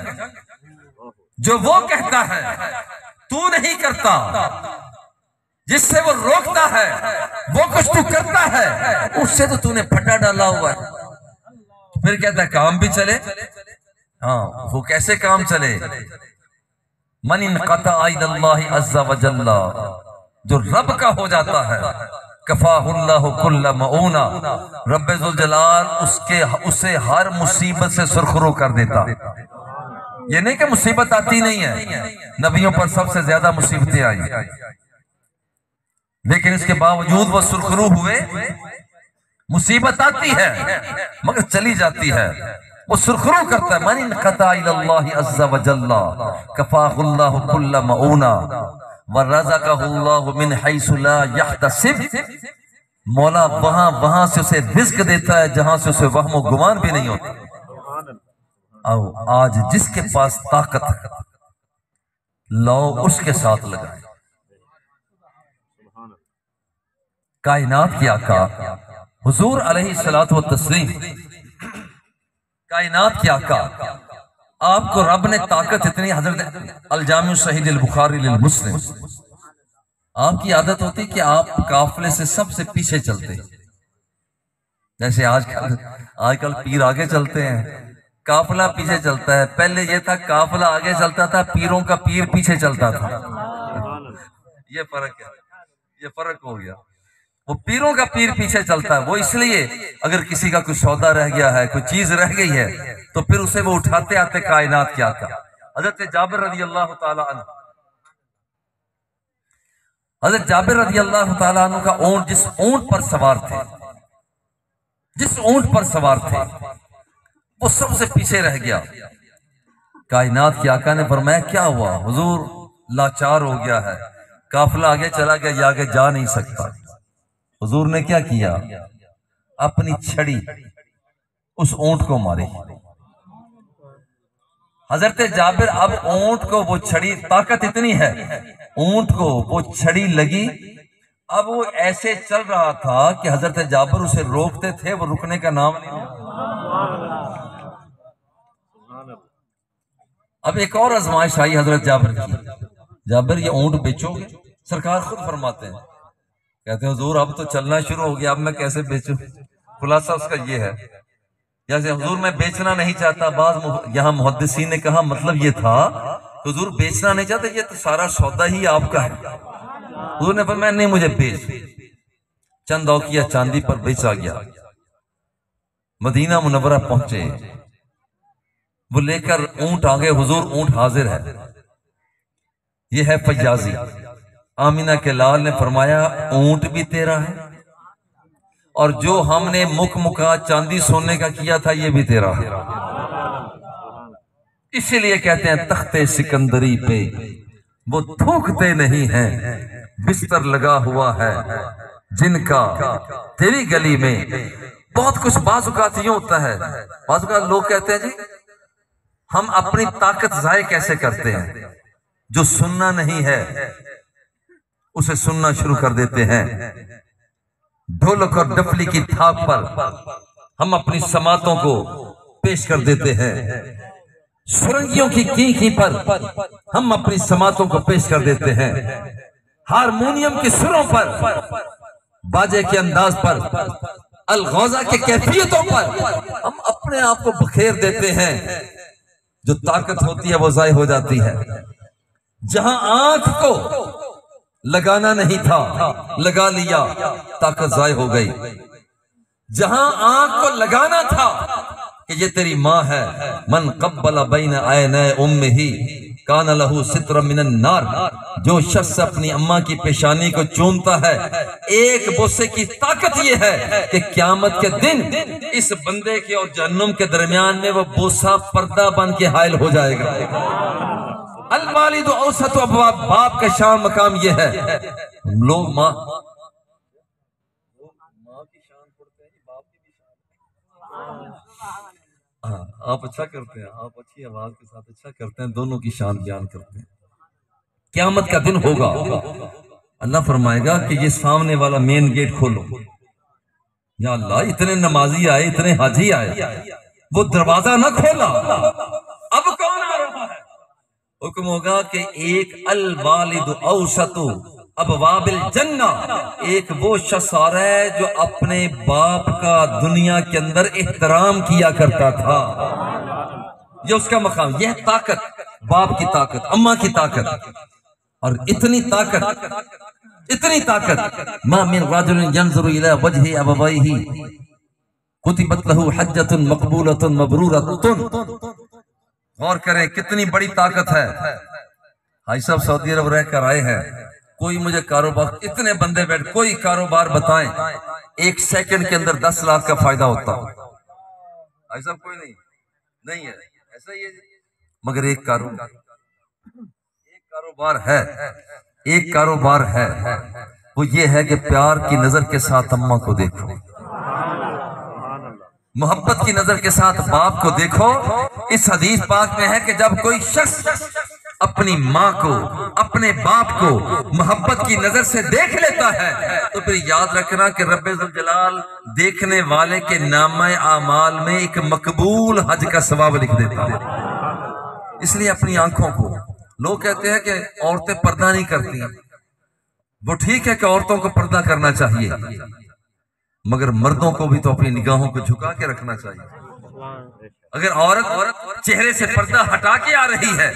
जो वो कहता है तू नहीं करता, जिससे वो रोकता है वो कुछ तू करता है, उससे तो तूने फटा डाला हुआ है। फिर कहता है काम भी चले। हाँ, वो कैसे काम चले? मन इनक़ता इलल्लाहि अज़्ज़ा व जल्ला, जो रब का हो जाता है, कफ़ाहुल्लाहु कुल्ल मऊना, रब्बे ज़ुल जलाल उसे हर मुसीबत से सुरखरू कर देता। ये नहीं कि मुसीबत आती नहीं है, नबियों पर सबसे ज्यादा मुसीबतें आई, लेकिन इसके बावजूद वो सुरखरू हुए। मुसीबत आती है मगर चली जाती है, वो सुरखरू करता है। मन इनक़ता इलल्लाहि अज़्ज़ा व जल्ला कफ़ाहुल्लाहु कुल्ल मऊना व रज़क़हुल्लाहु मिन हैसु ला यहतसिब, मौला वहां से उसे रिज़्क़ देता है जहां से उसे वहम व गुमान भी नहीं होता। आओ आज जिसके पास ताकत है लो उसके साथ लगाए। कायनात की आका हुजूर अलैहिस्सलातु व तस्लीम, कायनात की आका, आपको रब ने ताकत इतनी, हजरत अल-जामिउ सहीह अल-बुखारी लिल मुस्लिम, आपकी आदत होती कि आप काफिले से सबसे पीछे चलते। जैसे आजकल पीर आगे चलते हैं, काफिला पीछे चलता है। पहले ये था काफिला आगे चलता था, पीरों का पीर पीछे चलता था। ये फर्क है, ये फर्क हो गया। वो पीरों का पीर पीछे चलता है। वो इसलिए अगर किसी का कोई सौदा रह गया है, कोई चीज रह गई है, तो फिर उसे वो उठाते आते कायनात क्या था। हजरत जाबिर रज़ी अल्लाह ताला अन्हु, हजरत जाबिर रज़ी अल्लाह ताला अन्हु का ऊंट, जिस ऊंट पर सवार थे, जिस ऊंट पर सवार थे, वो सबसे पीछे रह गया। कायनात के आका ने फरमाया क्या हुआ? हुजूर लाचार हो गया है, काफिला आगे चला गया, ये आगे जा नहीं सकता। हुजूर ने क्या किया? अपनी छड़ी उस ऊंट को मारी। हजरत जाबिर, अब ऊंट को वो छड़ी, ताकत इतनी है ऊंट को वो छड़ी लगी, अब वो ऐसे चल रहा था कि हजरत जाबिर उसे रोकते थे, वो रुकने का नाम नहीं। अब एक और आजमाइश आई हजरत जाबिर की। जाबिर ये ऊंट बेचोगे? सरकार खुद फरमाते हैं, कहते हैं हुजूर अब तो चलना शुरू हो गया, अब मैं कैसे बेचूं? खुलासा उसका ये है, जैसे हुजूर मैं बेचना नहीं चाहता। बाद यहाँ मुहद्दिसीन ने कहा मतलब ये था हुजूर बेचना नहीं चाहते, ये तो सारा सौदा ही आपका है। हुजूर ने फरमाया नहीं, मुझे बेच। चंद औकिया चांदी पर बेचा गया। मदीना मुनव्वरा पहुंचे, वो लेकर ऊंट आ गए। हुजूर ऊंट हाजिर है, ये है फैयाजी। आमिना के लाल ने फरमाया ऊंट भी तेरा है, और जो हमने मुका चांदी सोने का किया था ये भी तेरा है। इसीलिए कहते हैं तख्ते सिकंदरी पे वो थूकते नहीं हैं, बिस्तर लगा हुआ है जिनका तेरी गली में। बहुत कुछ बाज़-औक़ात यूं होता है, बाज़-औक़ात लोग कहते हैं जी हम अपनी ताकत ज़ाय कैसे करते हैं, जो सुनना नहीं है उसे सुनना शुरू कर देते हैं। ढोलक और डफली की थाप पर हम अपनी समातों को पेश कर देते हैं। सुरंगियों की कीकी पर हम अपनी समातों को पेश कर देते हैं। हारमोनियम के सुरों पर, बाजे के अंदाज पर, अलगौजा के कैफियतों पर हम अपने आप को बखेर देते हैं। जो ताकत होती है वो ज़ाय हो जाती है। जहां आंख को लगाना नहीं था लगा लिया, ताकत ज़ाय हो गई। जहां आंख को लगाना था कि ये तेरी माँ है, मन कब्बला बैन ऐनै उम्मिही कान लहू सित्र मिनन नार, जो शख्स अपनी अम्मा की पेशानी को चूमता है, एक बोसे की ताकत ये है कि क़यामत के दिन इस बंदे के और जहन्नुम के दरमियान में वो बोसा पर्दा बन के हायल हो जाएगा। अल वालिद औसत अबवाब, बाप का शान मकाम ये है। लोग माँ की शान पढ़ते हैं, बाप की भी शान। आप अच्छा करते हैं, आप अच्छी आवाज के साथ अच्छा करते हैं, दोनों की शान बयान करते हैं। क़यामत का दिन होगा, अल्लाह फरमाएगा कि ये सामने वाला मेन गेट खोलो। या अल्लाह, इतने नमाजी आए, इतने हाजी आए, वो दरवाजा ना खोला, अब कौन आ रहा है? हुक्म होगा कि एक अल वालिद औसतु अबवाबिल जन्ना, एक वो शख्स आ रहा है जो अपने बाप का दुनिया के अंदर एहतराम किया करता था। ये उसका मकाम, यह ताकत, बाप की ताकत, अम्मा की ताकत, और इतनी ताकत मा मिन रजुलिन यंज़ुरु इला वजहि अबवैहि कुतिबत लहु हज्जतुन मक़बूलतुन मबरूरतुन। गौर करें कितनी बड़ी ताकत है। भाई साहब सऊदी अरब रह कर आए हैं, कोई मुझे कारोबार, इतने बंदे बैठ, कोई कारोबार बताएं 1 सेकंड के अंदर 10 लाख का फायदा होता हो। भाई साहब कोई नहीं है ऐसा ही है, मगर एक कारोबार है, वो ये है कि प्यार की नजर के साथ अम्मा को देखो, मोहब्बत की नजर के साथ बाप को देखो। इस हदीस पाक में है कि जब कोई शख्स अपनी माँ को, अपने बाप को मोहब्बत की नजर से देख लेता है, तो फिर याद रखना कि रब्बे ज़ुल जलाल देखने वाले के नामे आमाल में एक मकबूल हज का सवाब लिख देता है। इसलिए अपनी आंखों को, लोग कहते हैं कि औरतें पर्दा नहीं करती, वो ठीक है कि औरतों को पर्दा करना चाहिए, मगर मर्दों को भी तो अपनी निगाहों को झुका के रखना चाहिए। अगर औरत चेहरे से पर्दा हटा के आ रही है,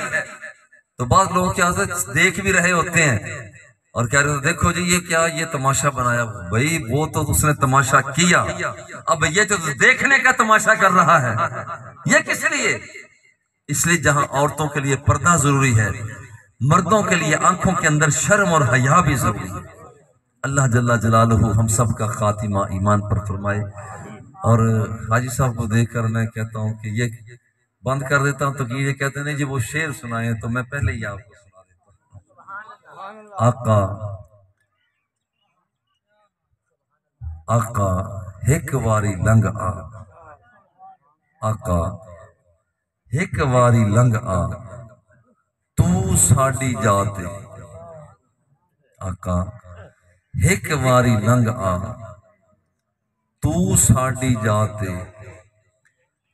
तो बहुत लोग क्या देख भी रहे होते हैं और कह रहे होते, देखो जी ये क्या, ये तमाशा बनाया। भाई वो तो उसने तमाशा किया, अब ये जो देखने का तमाशा कर रहा है, ये किस लिए? इसलिए जहां औरतों के लिए पर्दा जरूरी है, मर्दों के लिए आंखों के अंदर शर्म और हया भी जरूरी है। अल्लाह जल्ला जलालहू हम सब का खातिमा ईमान पर फरमाए। और हाजी साहब को देखकर मैं कहता हूँ कि ये बंद कर देता हूँ, तो कि ये कहते नहीं जी वो शेर सुनाए, तो मैं पहले ही आपको सुना देता हूँ। आका हिक वारी लंघ आ, आका हिक वारी लंघ आ, तू साडी जाते। आका हिक वारी लंघ आ, तू साडी जाते,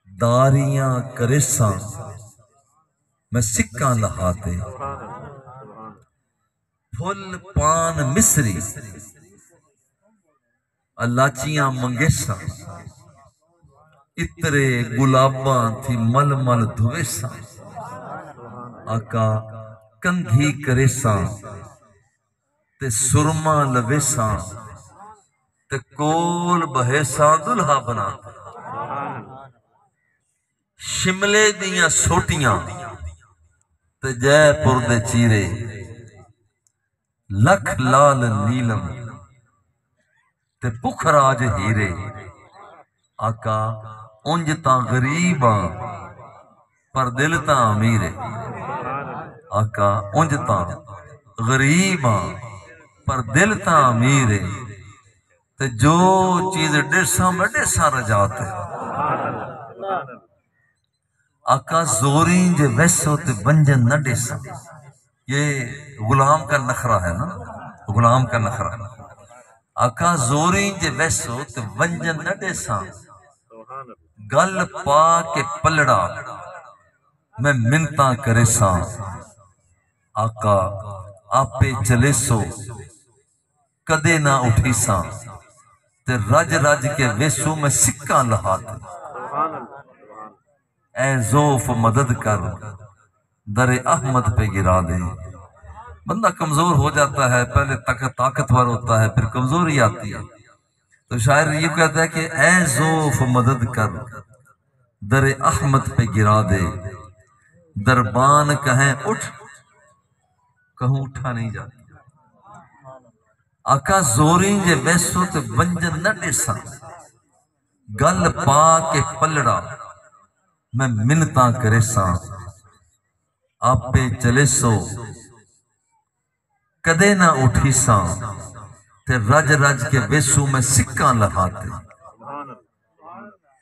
दारियां करेसा मैं सिक्का लहाते, फुल पान मिसरी अलाचियां मंगेसा, इतरे गुलाबा थी मल मल धुवेसा। आका कंघी करेसा ते सुरमा लवेसा, ते कोल बहेसा दुल्हा बना। शिमले दियां सोटियां ते जयपुर दे चीरे, लख लाल नीलम ते पुखराज हीरे। आका उंज तां गरीब आ पर दिल तां अमीर है। आका उंज तां गरीब आ पर दिल तां अमीर है, ते जो चीज डेसा में डेसा रजात है। आका जोरी जे वैसो ते वंजन न डेसा, ये गुलाम का नखरा है ना, गुलाम का नखरा। आका जोरी जे वैसो ते वंजन न डेसा, गल पा के पलड़ा मैं मिन्नता करे सा। आका आपे चले सो कदे ना उठी सा, ते रज रज के वेसू में सिक्का लहाते। ऐ ज़ौफ़ मदद कर दरे अहमद पे गिरा दे। बंदा कमजोर हो जाता है, पहले ताकतवर होता है, फिर कमजोरी आती है। तो शायर ये कहता है कि ऐ ज़ौफ़ मदद कर दरे अहमद पे गिरा दे, दरबान कहें उठ कहूं उठा नहीं जाता। आका जोरी जे वैसो ते वंजन न डेसा, गल पा के पलड़ा मैं मिन्नता करे सा। आपे चले सो कदे ना उठी सा, ते रज रज के वेसू में सिक्का लहाते।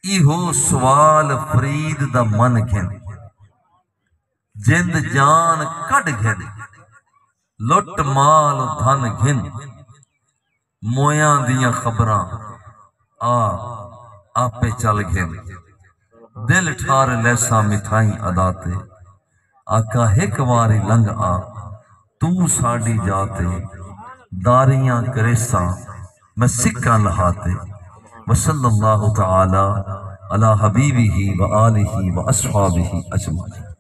इहो सवाल फरीद दा मन घिन, जिंद जान कढ़ घिन, लुट माल धन घिन मोया दियां खबरां आ आपे चल घिन दिल ठार लैसा मिठाई अदाते आका हिक वारी लंघ आ तू साड़ी जाते दारियां करेसा मैं सिक्का लहाते वसल्लल्लाहु तआला अला हबीबिही व आलिही व अस्हाबिही अजमाइन।